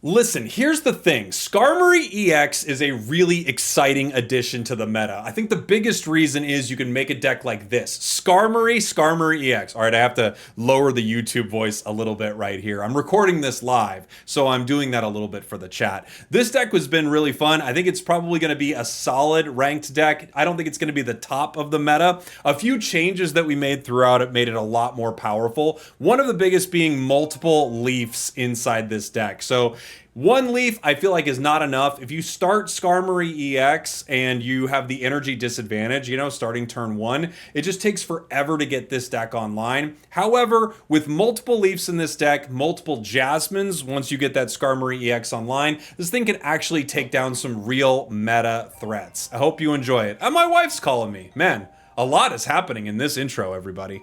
Listen, here's the thing. Skarmory EX is a really exciting addition to the meta. I think the biggest reason is you can make a deck like this. Skarmory EX. All right, I have to lower the YouTube voice a little bit right here. I'm recording this live, so I'm doing that a little bit for the chat. This deck has been really fun. I think it's probably going to be a solid ranked deck. I don't think it's going to be the top of the meta. A few changes that we made throughout it made it a lot more powerful. One of the biggest being multiple leafs inside this deck. So one leaf, I feel like, is not enough. If you start Skarmory EX and you have the energy disadvantage, you know, starting turn one, it just takes forever to get this deck online. However, with multiple leafs in this deck, multiple Jasmines, once you get that Skarmory EX online, this thing can actually take down some real meta threats. I hope you enjoy it. And my wife's calling me. Man, a lot is happening in this intro, everybody.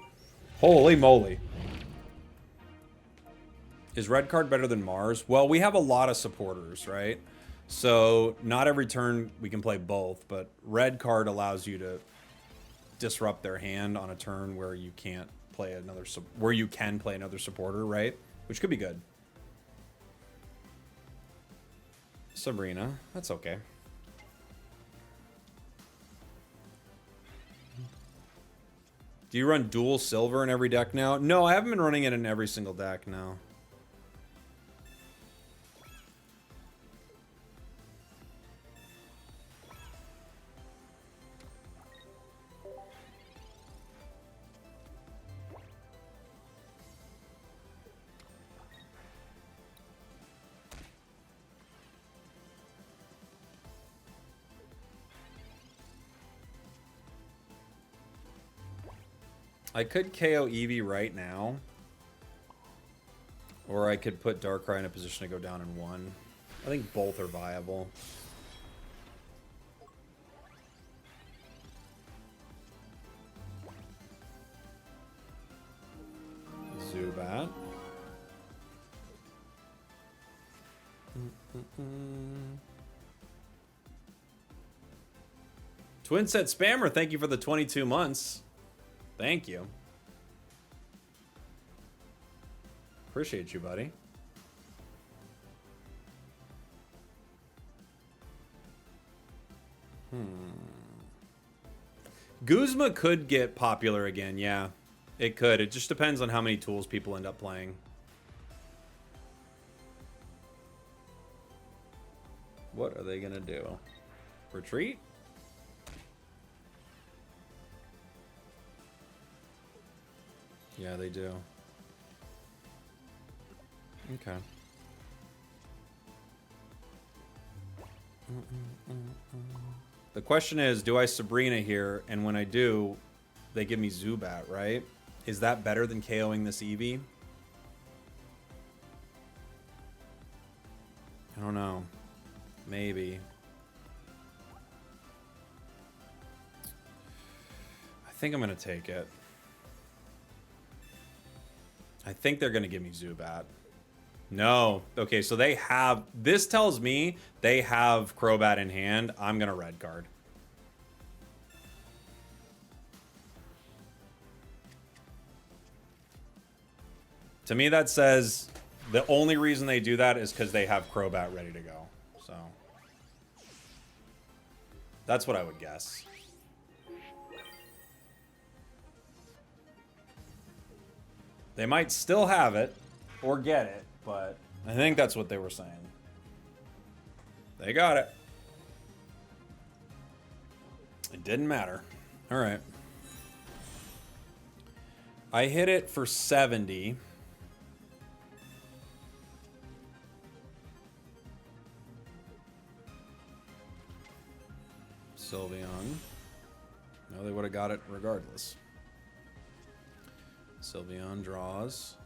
Holy moly. Is red card better than Mars? Well, we have a lot of supporters, right? So not every turn we can play both, but red card allows you to disrupt their hand on a turn where you can't play another, where you can play another supporter, right? Which could be good. Sabrina, that's okay. Do you run dual silver in every deck now? No, I haven't been running it in every single deck now. I could KO Eevee right now. Or I could put Darkrai in a position to go down in one. I think both are viable. Zubat. Twin Set Spammer, thank you for the 22 months. Thank you. Appreciate you, buddy. Guzma could get popular again, yeah. It could. It just depends on how many tools people end up playing. What are they gonna do? Retreat? Yeah, they do. Okay. The question is, do I Sabrina here? And when I do, they give me Zubat, right? Is that better than KOing this Eevee? I don't know. Maybe. I think I'm going to take it. I think they're going to give me Zubat. No. Okay, so they have... This tells me they have Crobat in hand. I'm going to red card. To me, that says the only reason they do that is because they have Crobat ready to go. So... That's what I would guess. They might still have it, or get it, but I think that's what they were saying. They got it. It didn't matter. All right. I hit it for 70. Sylveon. No, they would have got it regardless. Sylveon draws.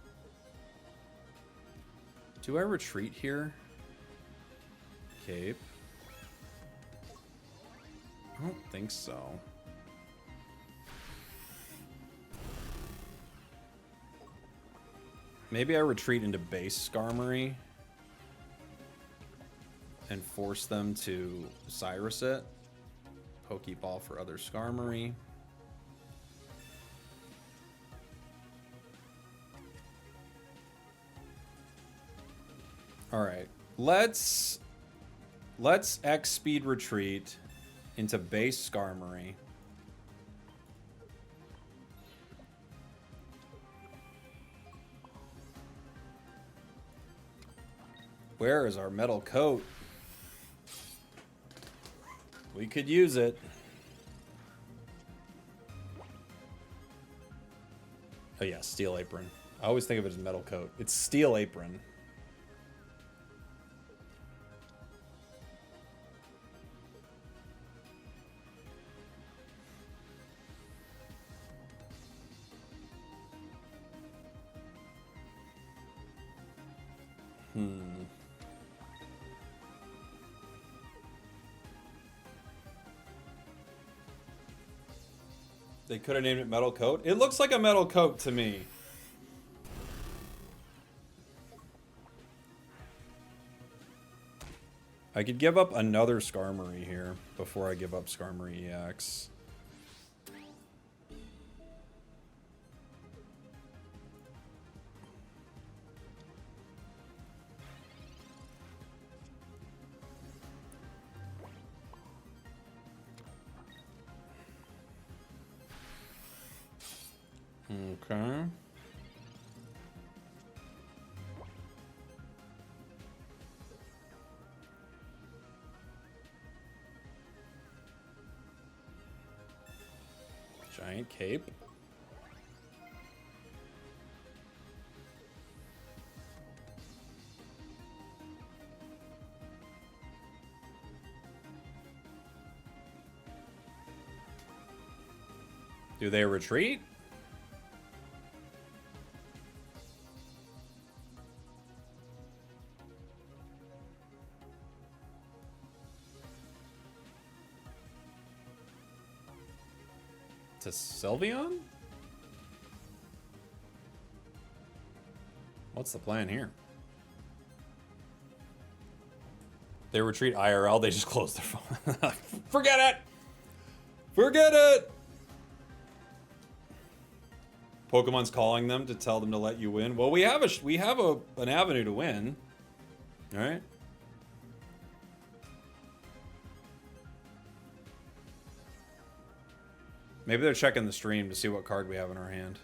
Do I retreat here? Cape. I don't think so. Maybe I retreat into base Skarmory and force them to Cyrus it. Pokeball for other Skarmory. All right. Let's X speed retreat into base Skarmory. Where is our metal coat? We could use it. Oh yeah, steel apron. I always think of it as metal coat. It's steel apron. They could have named it metal coat. It looks like a metal coat to me. I could give up another Skarmory here before I give up Skarmory EX. Okay. Giant cape. Do they retreat? To Sylveon? What's the plan here? They retreat IRL, they just close their phone. Forget it! Forget it! Pokemon's calling them to tell them to let you win. Well, we have an avenue to win. All right. Maybe they're checking the stream to see what card we have in our hand.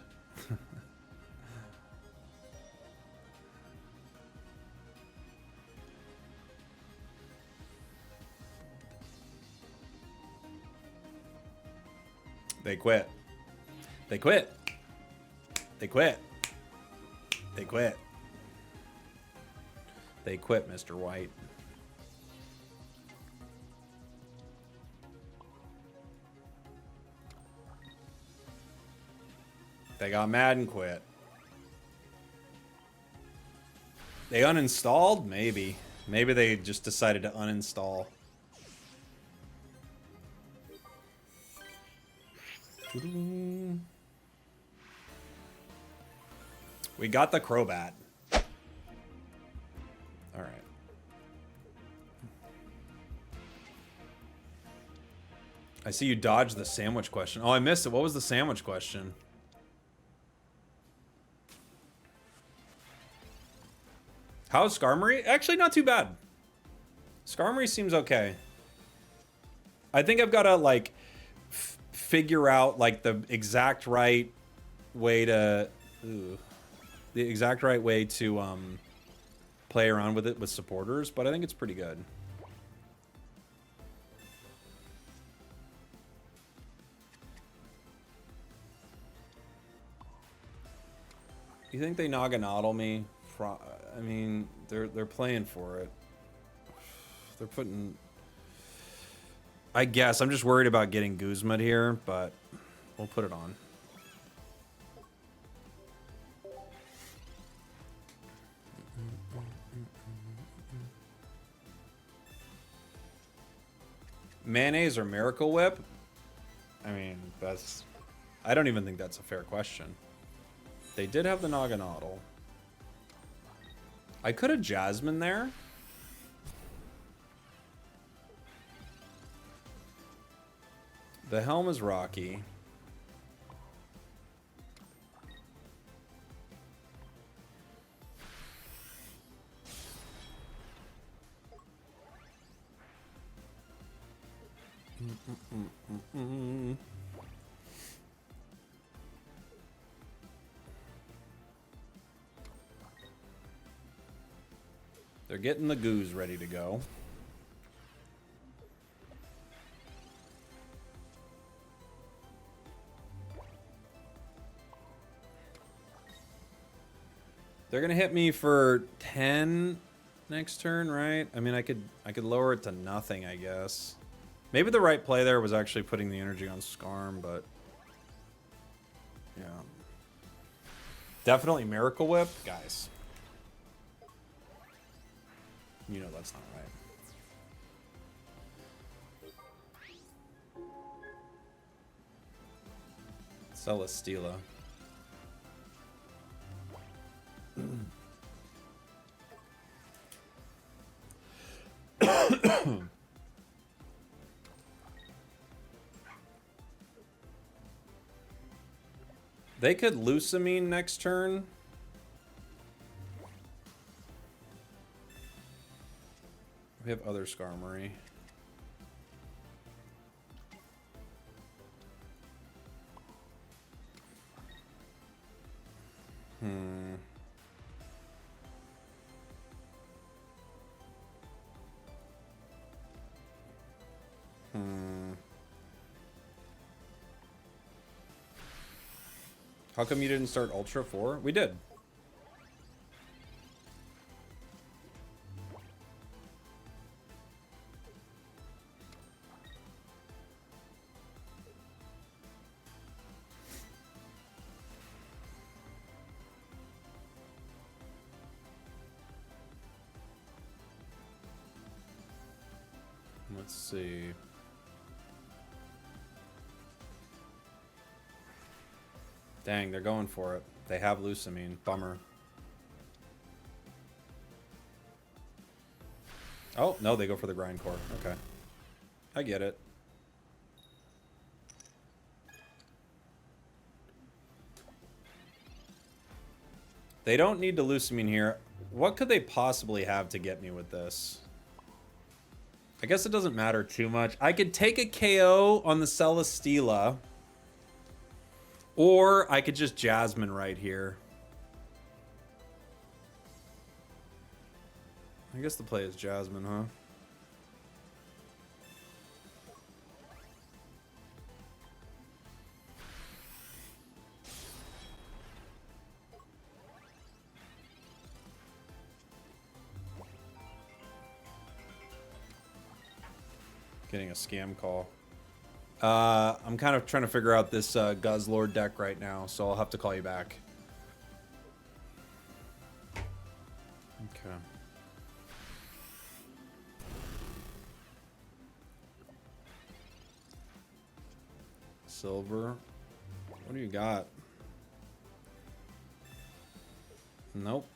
They quit. They quit. They quit. They quit. They quit, Mr. White. They got mad and quit. They uninstalled? Maybe. Maybe they just decided to uninstall. We got the Crobat. All right. I see you dodged the sandwich question. Oh, I missed it. What was the sandwich question? How's Skarmory? Actually, not too bad. Skarmory seems okay. I think I've got to, like, figure out, like, the exact right way to... Ooh, the exact right way to play around with it with supporters, but I think it's pretty good. You think they Naganadel me? I mean, they're playing for it. They're putting... I guess. I'm just worried about getting Guzma here, but we'll put it on. Mayonnaise or Miracle Whip? I mean, that's... I don't even think that's a fair question. They did have the Naganadel. I could have Jasmine there. The helm is rocky. They're getting the goos ready to go. They're gonna hit me for 10 next turn, right? I mean, I could lower it to nothing, I guess. Maybe the right play there was actually putting the energy on Skarm, but yeah. Definitely Miracle Whip, guys. You know that's not right. Celesteela. They could Lucamine next turn. We have other Skarmory. How come you didn't start Ultra 4? We did. Let's see. Dang, they're going for it. They have Lucamine. Bummer. Oh, no, they go for the Grindcore. Okay. I get it. They don't need to Lucamine here. What could they possibly have to get me with this? I guess it doesn't matter too much. I could take a KO on the Celesteela. Or I could just Jasmine right here. I guess the play is Jasmine, huh? Getting a scam call. I'm kind of trying to figure out this Guzzlord deck right now, so I'll have to call you back. Okay. Silver. What do you got? Nope.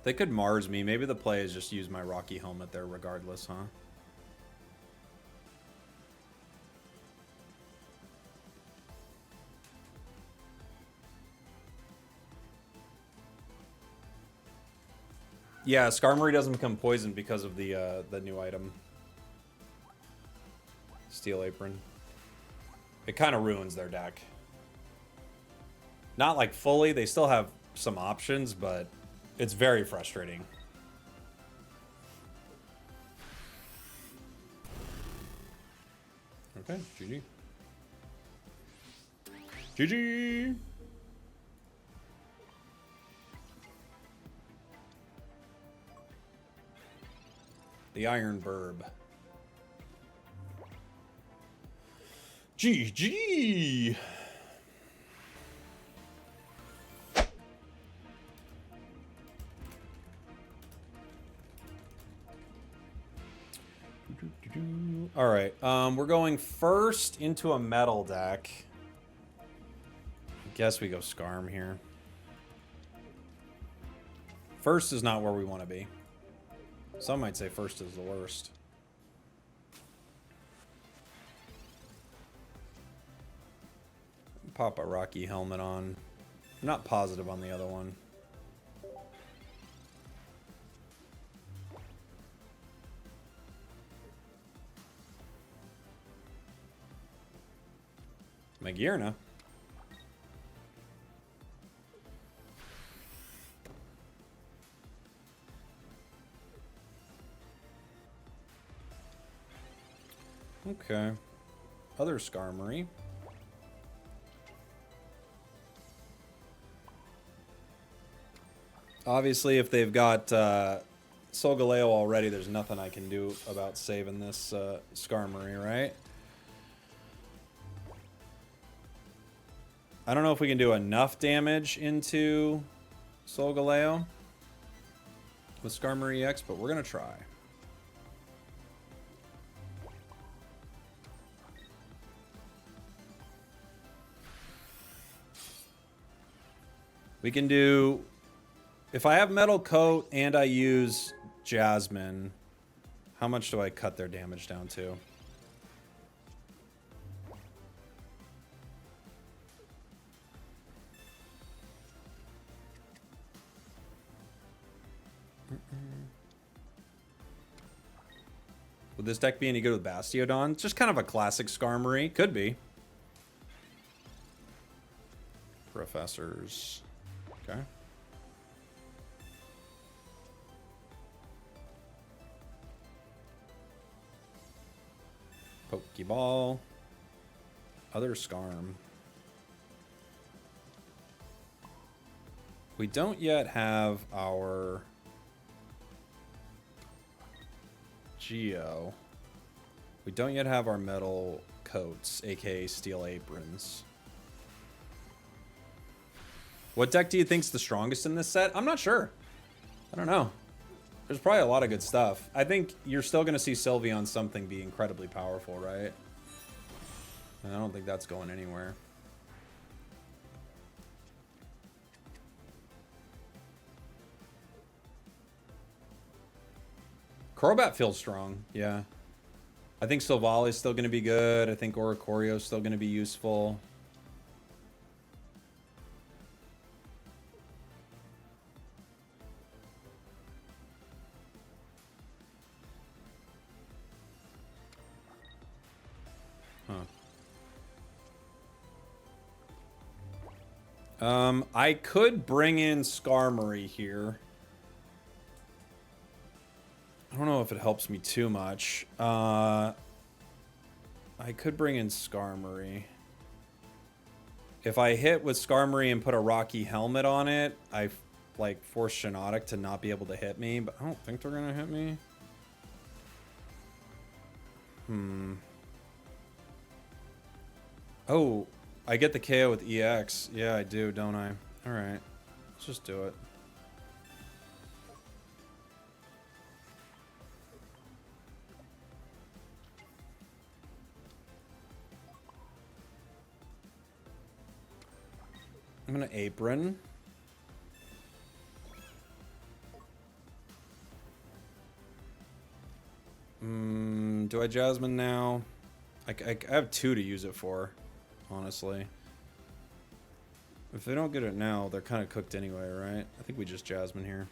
They could Mars me. Maybe the play is just use my Rocky Helmet there regardless, huh? Yeah, Skarmory doesn't become poisoned because of the new item. Steel Apron. It kind of ruins their deck. Not like fully. They still have some options, but it's very frustrating. Okay, GG. GG! The Iron Burb. GG! All right, we're going first into a metal deck. I guess we go Skarm here. First is not where we want to be. Some might say first is the worst. Pop a Rocky helmet on. I'm not positive on the other one. Magirna. Okay. Other Skarmory. Obviously, if they've got Solgaleo already, there's nothing I can do about saving this Skarmory, right? I don't know if we can do enough damage into Solgaleo with Skarmory EX, but we're going to try. We can do... If I have Metal Coat and I use Jasmine, how much do I cut their damage down to? Would this deck be any good with Bastiodon? It's just kind of a classic Skarmory. Could be. Professors. Okay. Pokeball. Other Skarm. We don't yet have our Geo. We don't yet have our metal coats, aka steel aprons. What deck do you think's the strongest in this set? I'm not sure. I don't know. There's probably a lot of good stuff. I think you're still going to see Sylveon something be incredibly powerful, right? And I don't think that's going anywhere. Crobat feels strong, yeah. I think Sylveon is still going to be good. I think Oricorio is still going to be useful. I could bring in Skarmory here. I don't know if it helps me too much. I could bring in Skarmory. If I hit with Skarmory and put a Rocky helmet on it, I like force Shiinotic to not be able to hit me, but I don't think they're gonna hit me. Oh, I get the KO with EX. Yeah, I do, don't I? Alright. Let's just do it. I'm gonna apron. Do I Jasmine now? I have 2 to use it for, honestly. If they don't get it now, they're kind of cooked anyway, right? I think we just Jasmine here.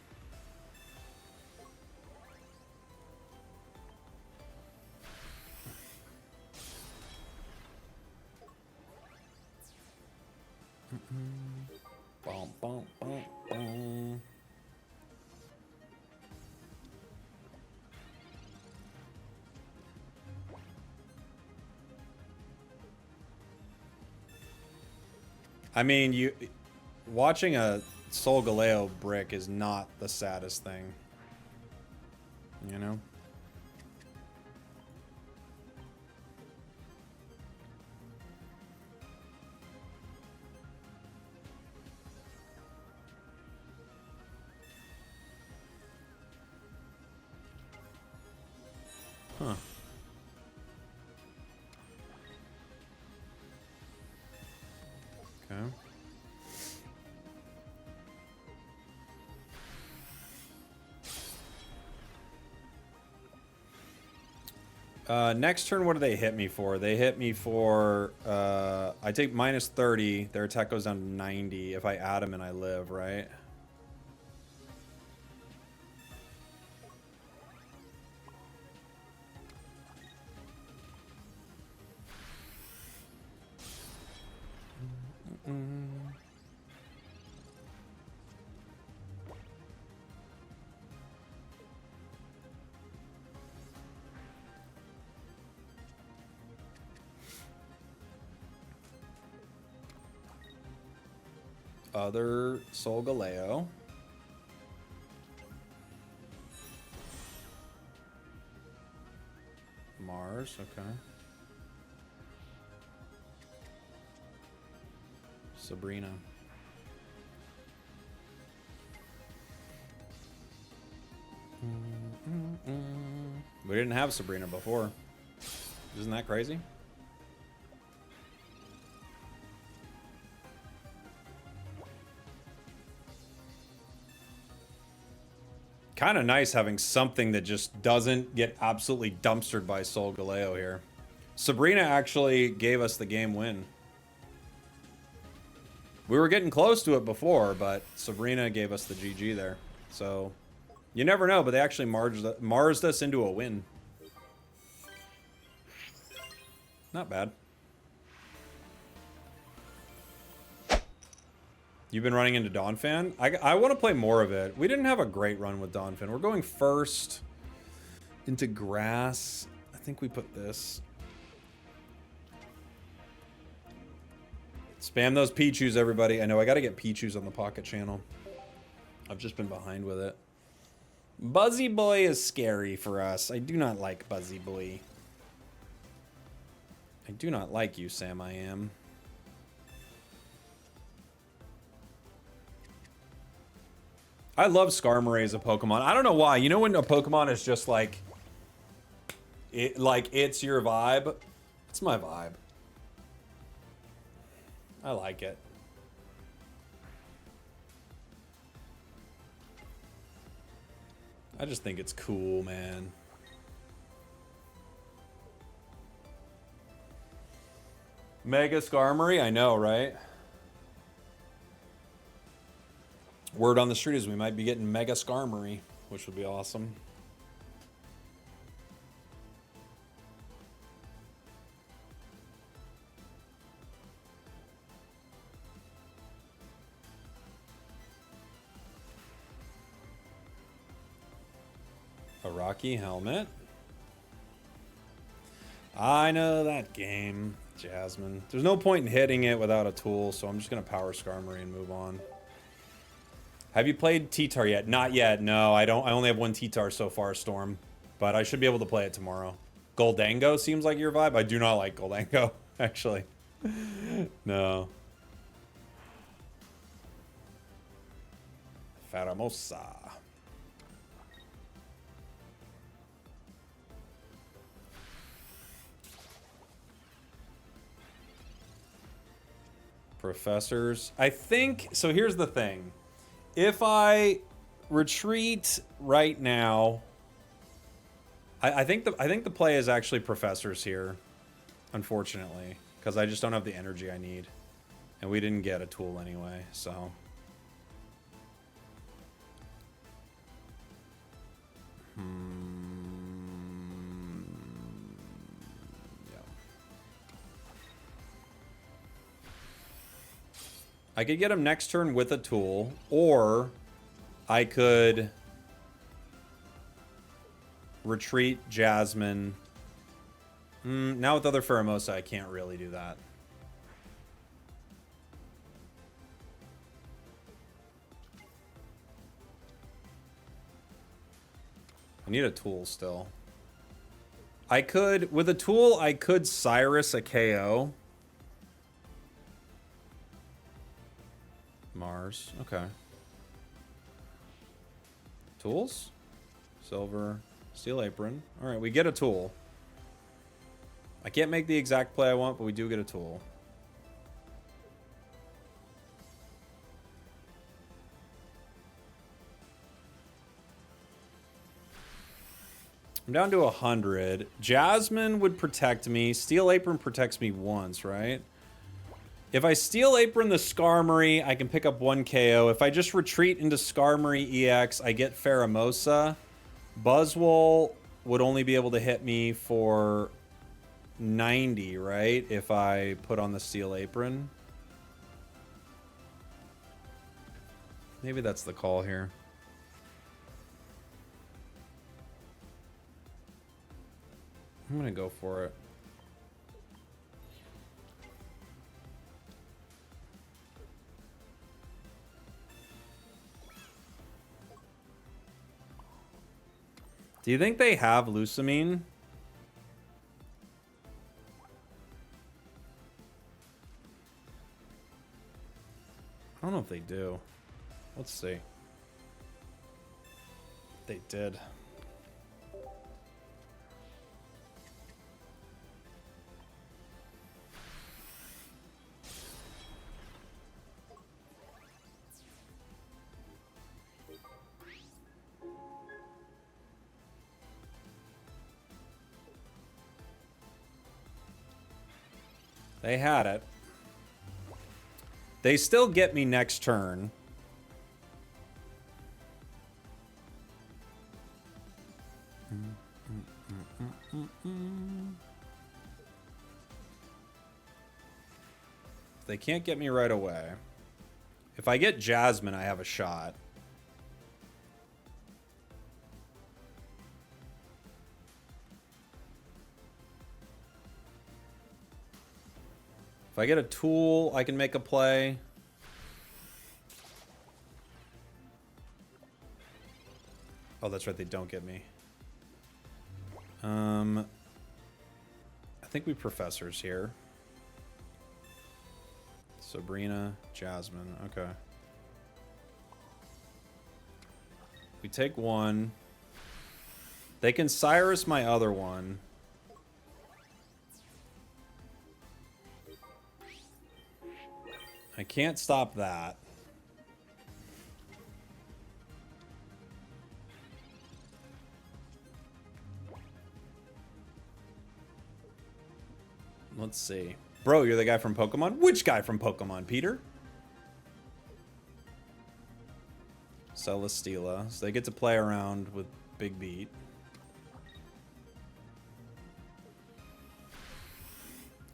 Bum, bum, bum, bum. I mean, watching a Solgaleo brick is not the saddest thing. You know? Huh. Okay. Next turn, what do they hit me for? They hit me for, I take minus 30. Their attack goes down to 90 if I add them and I live, right? Other Solgaleo. Mars, okay. Sabrina. We didn't have Sabrina before. Isn't that crazy? Kind of nice having something that just doesn't get absolutely dumpstered by Solgaleo here. Sabrina actually gave us the game win. We were getting close to it before, but Sabrina gave us the GG there. So, you never know, but they actually marsed us into a win. Not bad. You've been running into Donphan? I want to play more of it. We didn't have a great run with Donphan. We're going first into grass. I think we put this. Spam those Pichus, everybody. I know I got to get Pichus on the Pocket channel. I've just been behind with it. Buzzy Boy is scary for us. I do not like Buzzy Boy. I do not like you, Sam I Am. I love Skarmory as a Pokemon. I don't know why. You know when a Pokemon is just like it's your vibe? It's my vibe. I like it. I just think it's cool, man. Mega Skarmory? I know, right? Word on the street is we might be getting Mega Skarmory, which would be awesome. A Rocky Helmet. I know that game, Jasmine. There's no point in hitting it without a tool, so I'm just going to power Skarmory and move on. Have you played T-Tar yet? Not yet, no. I only have one T-Tar so far, Storm. But I should be able to play it tomorrow. Goldango seems like your vibe. I do not like Goldango, actually. No. Faramosa. Professors. I think, so here's the thing. If I retreat right now, I think the play is actually Professors here, unfortunately, because I just don't have the energy I need, and we didn't get a tool anyway. So, yeah. I could get him next turn with a tool, or I could retreat Jasmine. Now with other Pheromosa, I can't really do that. I need a tool still. I could, with a tool, I could Cyrus a KO. Mars, okay. Tools? Silver, Steel Apron. All right, we get a tool. I can't make the exact play I want, but we do get a tool. I'm down to 100. Jasmine would protect me. Steel Apron protects me once, right? If I Steel Apron the Skarmory, I can pick up 1 KO. If I just retreat into Skarmory EX, I get Pheromosa. Buzzwole would only be able to hit me for 90, right? If I put on the Steel Apron. Maybe that's the call here. I'm gonna go for it. Do you think they have Lucamine? I don't know if they do. Let's see. They did. They had it. They still get me next turn. They can't get me right away. If I get Jasmine, I have a shot. If I get a tool, I can make a play. Oh, that's right, they don't get me. I think we Professors here. Sabrina, Jasmine, okay. We take one. They can Cyrus my other one. I can't stop that. Let's see. Bro, you're the guy from Pokemon? Which guy from Pokemon, Peter? Celesteela. So they get to play around with Big Beat.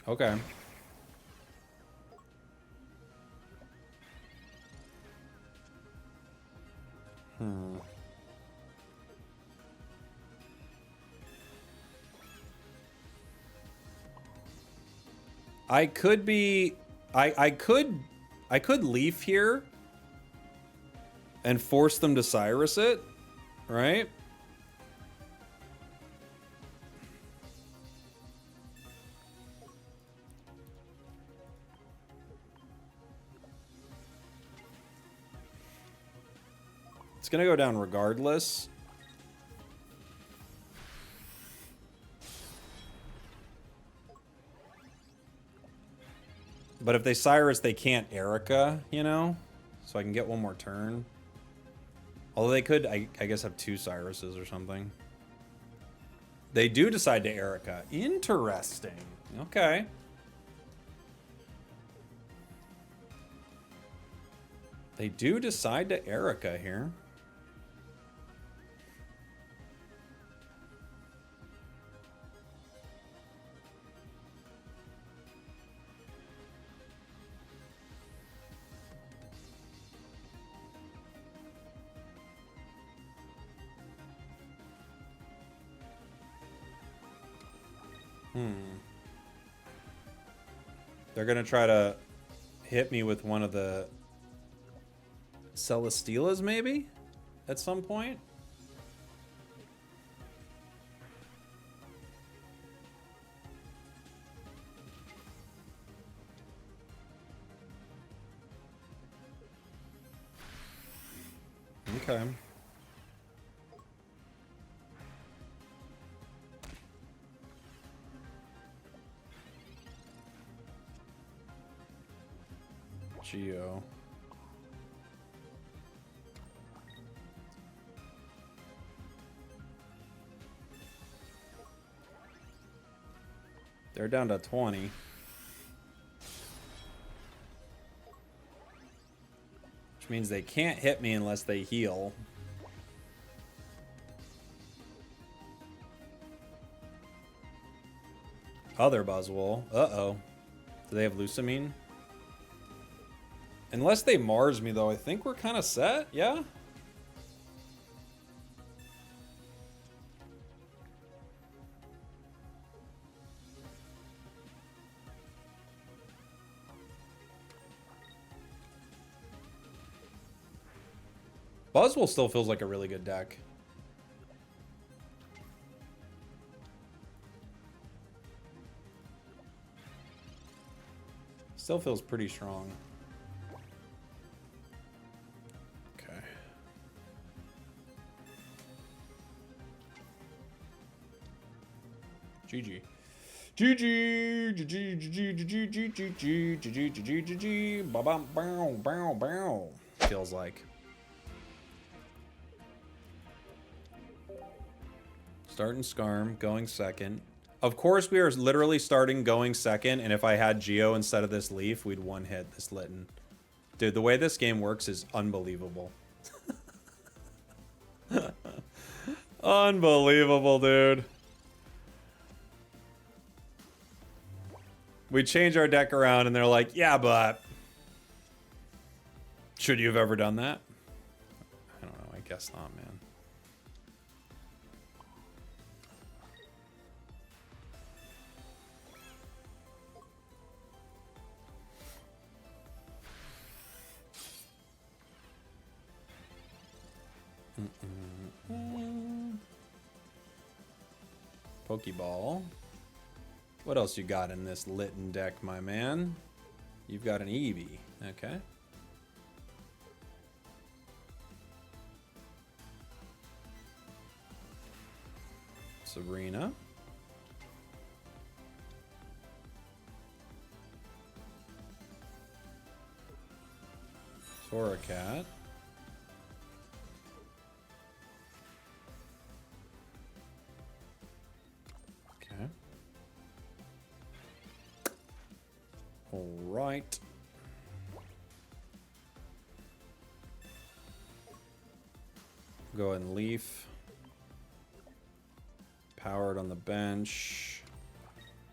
Okay. I could be... I could leaf here and force them to Cyrus it, right? It's gonna go down regardless. But if they Cyrus, they can't Erica, you know? So I can get one more turn. Although they could, I guess, have 2 Cyruses or something. They do decide to Erica. Interesting. Okay. They do decide to Erica here. They're gonna try to hit me with one of the Celesteelas, maybe? At some point? Okay. Geo. They're down to 20. Which means they can't hit me unless they heal. Other Buzzwole. Uh-oh. Do they have Lucamine? Unless they Mars me, though, I think we're kind of set, yeah? Buzzwole still feels like a really good deck. Still feels pretty strong. Okay. GG. GG. GG. GG. GG. GG. GG. GG. Ba bam bow bow bow. Feels like. Starting Skarm, going second. Of course, we are literally starting going second, and if I had Geo instead of this Leaf, we'd one-hit this Litten. Dude, the way this game works is unbelievable. Unbelievable, dude. We change our deck around, and they're like, yeah, but... should you have ever done that? I don't know, I guess not, man. Pokeball. What else you got in this Litten deck, my man? You've got an Eevee. Okay. Sabrina. Torracat. All right. Go ahead and Leaf. Powered on the bench.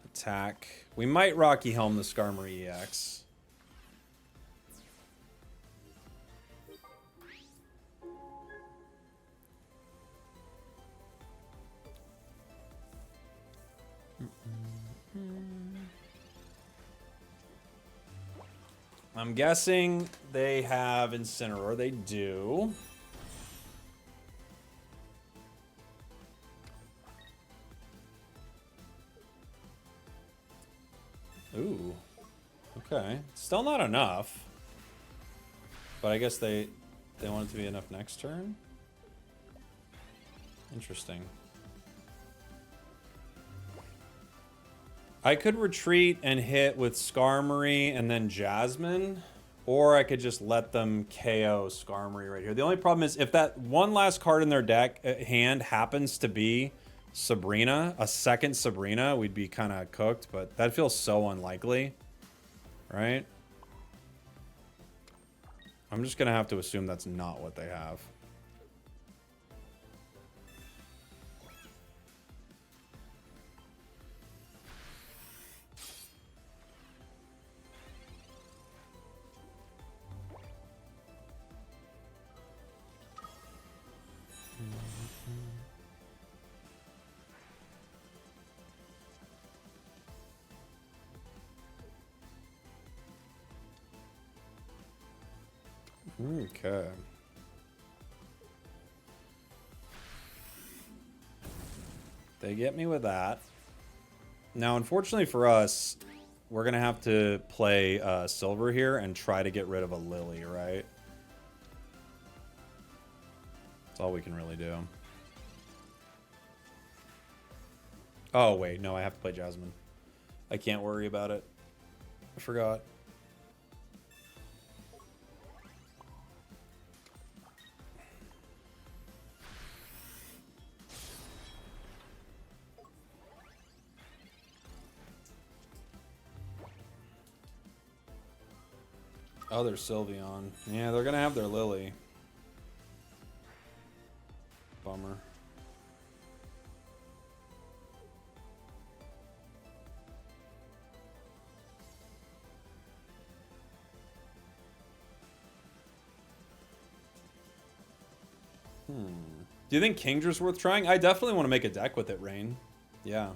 Attack. We might Rocky Helm the Skarmory EX. I'm guessing they have Incineroar. They do. Ooh. Okay. Still not enough. But I guess they want it to be enough next turn. Interesting. I could retreat and hit with Skarmory and then Jasmine, or I could just let them KO Skarmory right here. The only problem is if that one last card in their deck hand happens to be Sabrina, a second Sabrina, we'd be kind of cooked, but that feels so unlikely, right? I'm just going to have to assume that's not what they have. Okay. They get me with that. Now, unfortunately for us, we're going to have to play Silver here and try to get rid of a Lily, right? That's all we can really do. Oh, wait. No, I have to play Jasmine. I can't worry about it. I forgot. Oh, there's Sylveon. Yeah, they're gonna have their Lily. Bummer. Do you think Kingdra's worth trying? I definitely want to make a deck with it, Rain. Yeah.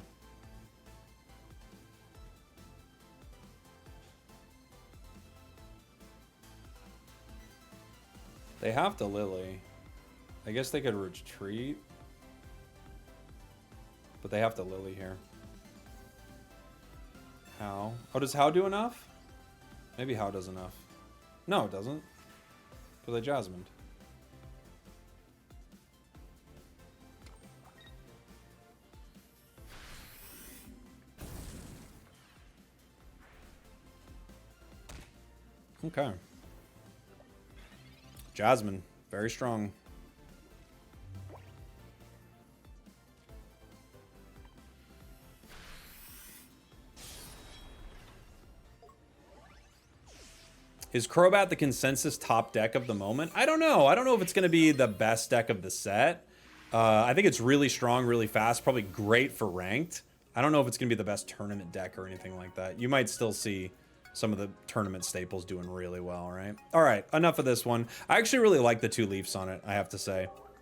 They have to Lily. I guess they could retreat. But they have to Lily here. How? Oh, does How do enough? Maybe How does enough. No, it doesn't. Because I Jasmined. Okay. Jasmine, very strong. Is Crobat the consensus top deck of the moment? I don't know. I don't know if it's going to be the best deck of the set. I think it's really strong, really fast, probably great for ranked. I don't know if it's going to be the best tournament deck or anything like that. You might still see some of the tournament staples doing really well, right? All right, enough of this one. I actually really like the 2 Leafs on it, I have to say.